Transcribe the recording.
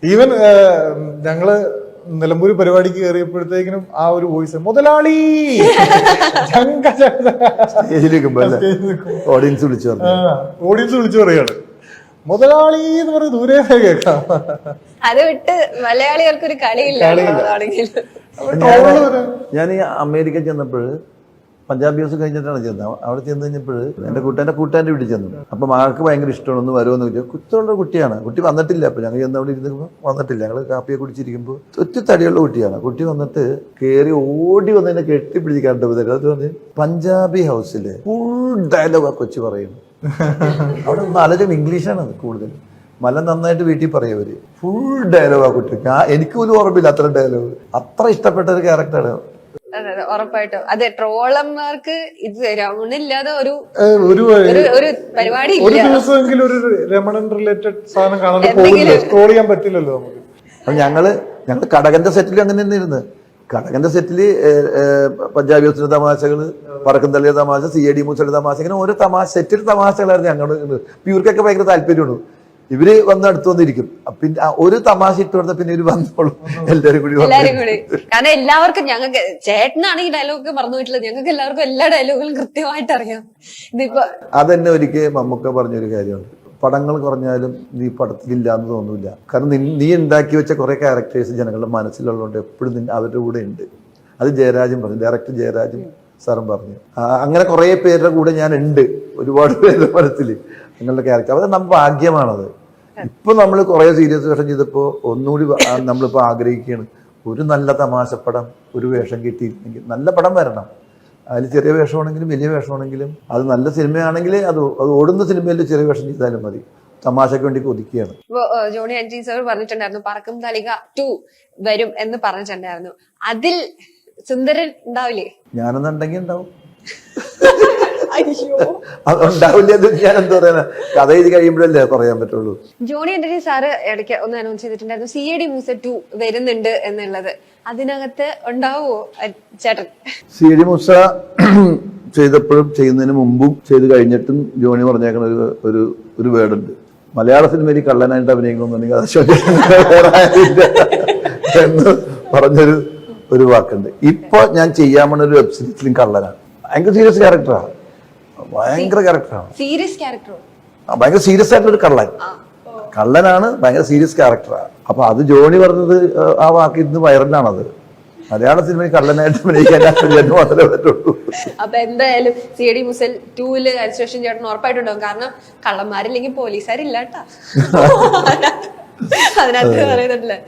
Even ഞങ്ങള് നിലമ്പൂര് പരിപാടിക്ക് കയറിയപ്പോഴത്തേക്കിനും ആ ഒരു വോയിസ് മുതലാളി ഓഡിയൻസ് വിളിച്ചു പറയാണ് മുതലാളി എന്ന് പറഞ്ഞ് ദൂരെ കേൾക്കാം. അത് വിട്ട് മലയാളികൾക്ക് ഒരു കളിയില്ല. ഞാൻ ഈ അമേരിക്ക ചെന്നപ്പോൾ പഞ്ചാബി ഹൗസ് കഴിഞ്ഞിട്ടാണ് ചെന്നത്. അവിടെ ചെന്ന് കഴിഞ്ഞപ്പോൾ എൻ്റെ കൂട്ടാൻ്റെ വീട്ടിൽ ചെന്നു. അപ്പം മകൾക്ക് ഭയങ്കര ഇഷ്ടമാണ്, ഒന്ന് വരുമെന്ന് ചോദിച്ചാൽ കുത്തുള്ള കുട്ടിയാണ്. കുട്ടി വന്നിട്ടില്ല. അപ്പം ഞങ്ങൾ ചെന്ന് അവിടെ ഇരുന്നപ്പോൾ വന്നിട്ടില്ല. ഞങ്ങൾ കാപ്പിയെ കുടിച്ചിരിക്കുമ്പോൾ ഒറ്റ തടിയുള്ള കുട്ടിയാണ്. കുട്ടി വന്നിട്ട് കയറി ഓടി വന്ന് എന്നെ കെട്ടിപ്പിടിച്ച് കണ്ടപ്പോഴത്തേക്ക് അത് പറഞ്ഞ് പഞ്ചാബി ഹൗസിലെ ഫുൾ ഡയലോഗ് ആ കൊച്ചു പറയുന്നു. അവിടെ നാലും ഇംഗ്ലീഷാണ് അത് കൂടുതൽ. മല നന്നായിട്ട് വീട്ടിൽ പറയും അവര്. ഫുൾ ഡയലോഗ് ആ കുട്ടി. എനിക്ക് പോലും ഓർമ്മയില്ല അത്ര ഡയലോഗ്. അത്ര ഇഷ്ടപ്പെട്ട ഒരു ക്യാരക്ടറാണ്. ഉറപ്പായിട്ടും അതെ. ട്രോളന്മാർക്ക് ഇത് രമണില്ലാതെ ഒരു പരിപാടി ഒരു ദിവസമെങ്കിലും ഒരു രമണൻ റിലേറ്റഡ് സാധനം കാണാൻ പോകില്ല, സ്ക്രോൾ ചെയ്യാൻ പറ്റില്ലല്ലോ നമുക്ക്. അപ്പൊ ഞങ്ങള് കടകന്റെ സെറ്റിൽ അങ്ങനെ തന്നെ ഇരുന്ന്. കടകന്റെ സെറ്റില് പഞ്ചാബി ഹൗസിന്റെ തമാശകള്, പറക്കും തള്ളിയ തമാശ, CID മൂസയുടെ തമാശ, ഇങ്ങനെ ഓരോ സെറ്റിൽ തമാശകളായിരുന്നു ഞങ്ങള്. പ്യൂർക്കൊക്കെ ഭയങ്കര താല്പര്യമാണ്. ഇവര് വന്ന് അടുത്ത് വന്നിരിക്കും. പിന്നെ ഒരു തമാശ ഇട്ട് കൊടുത്ത പിന്നെ ഇവര് വന്നോളും എല്ലാരും കൂടി. കാരണം എല്ലാവർക്കും, ഞങ്ങൾക്ക് ചേട്ടനാണ് ഈ ഡയലോഗ് മറന്നു പോയിട്ടുള്ളത്. ഞങ്ങൾക്ക് എല്ലാവർക്കും എല്ലാ ഡയലോഗുകളും കൃത്യമായിട്ട് അറിയാം. ഇതിപ്പോ അതെന്നെ ഒരിക്കൽ മമ്മൂക്ക പറഞ്ഞൊരു കാര്യമുണ്ട്. പടങ്ങൾ കുറഞ്ഞാലും നീ പടത്തിലില്ല എന്ന് തോന്നൂല. കാരണം നീ ഉണ്ടാക്കി വെച്ച കുറെ ക്യാരക്ടേഴ്സ് ജനങ്ങളുടെ മനസ്സിലുള്ളതുകൊണ്ട് എപ്പോഴും അവരുടെ കൂടെ ഉണ്ട്. അത് ജയരാജൻ പറഞ്ഞു, ഡയറക്ടർ ജയരാജൻ സാറും പറഞ്ഞു. അങ്ങനെ കുറെ പേരുടെ കൂടെ ഞാൻ ഉണ്ട്, ഒരുപാട് പേരുടെ മനസ്സിൽ നിങ്ങളുടെ ക്യാരക്ടർ. അത് നമ്മുടെ ഭാഗ്യമാണത്. ഇപ്പൊ നമ്മൾ കുറെ സീരിയസ് വേഷം ചെയ്തപ്പോ ഒന്നുകൂടി നമ്മളിപ്പോ ആഗ്രഹിക്കുകയാണ് ഒരു നല്ല തമാശപ്പടം, ഒരു വേഷം കിട്ടിയിരുന്നെങ്കിൽ. നല്ല പടം വരണം. അതിൽ ചെറിയ വേഷമാണെങ്കിലും വലിയ വേഷമാണെങ്കിലും അത് നല്ല സിനിമയാണെങ്കിൽ അത് ഓടുന്ന സിനിമയിൽ ചെറിയ വേഷം ചെയ്താലും മതി. തമാശക്ക് വേണ്ടി കൊതിക്കുകയാണ്. ജോണി ആന്റണി സാർ പറഞ്ഞിട്ടുണ്ടായിരുന്നു പറക്കും തളിക 2 വരും എന്ന് പറഞ്ഞിട്ടുണ്ടായിരുന്നു. അതിൽ സുന്ദരൻ ഉണ്ടാവില്ലേ? ഞാനെന്നുണ്ടെങ്കിൽ ഉണ്ടാവും. അതുണ്ടാവില്ല. ഞാൻ എന്താ പറയാ, കഥ എഴുതി കഴിയുമ്പോഴല്ലേ പറയാൻ പറ്റുള്ളൂ. ജോണി ആന്റണി സാറ് ഇടയ്ക്ക് ഒന്ന് അനൗൺസ് ചെയ്തിട്ടുണ്ടായിരുന്നു CID മൂസ 2 വരുന്നുണ്ട് എന്നുള്ളത്. അതിനകത്ത് ഉണ്ടാവുമോ ചേട്ടൻ? CID മൂസ ചെയ്തപ്പോഴും ചെയ്യുന്നതിന് മുമ്പും ചെയ്ത് കഴിഞ്ഞിട്ടും ജോണി പറഞ്ഞേക്കുന്ന ഒരു വേർഡുണ്ട്. മലയാള സിനിമയിൽ കള്ളനായിട്ട് അഭിനയിക്കണമെന്നുണ്ടെങ്കിൽ അത് എന്ന് പറഞ്ഞൊരു വാക്കുണ്ട്. ഇപ്പൊ ഞാൻ ചെയ്യാൻ പോണ ഒരു വെബ് സീരീസിലും കള്ളനാണ്. ഭയങ്കര സീരിയസ് ക്യാരക്ടറാണ്. ഭയങ്കര ക്യാരക്ടറാണ്. സീരിയസ് ക്യാരക്ടർ, ഭയങ്കര സീരിയസ് ആയിട്ടൊരു കള്ളനാണ്. ഭയങ്കര സീരിയസ് ക്യാരക്ടറാണ്. അപ്പൊ അത് ജോണി പറഞ്ഞത് ആ വാക്ക് ഇന്ന് വൈറലാണത്. മലയാള സിനിമയിൽ കള്ളനായിട്ട് അഭിനയിക്കാൻ മാത്രമേ പറ്റുള്ളൂ. അപ്പൊ എന്തായാലും CID മൂസ 2 അരിശേഷൻ ചേട്ടൻ ഉറപ്പായിട്ടുണ്ടാവും. കാരണം കള്ളന്മാരില്ലെങ്കിൽ പോലീസുകാരില്ല കേട്ടാ അതിനകത്ത് പറയുന്നുണ്ടല്ലേ.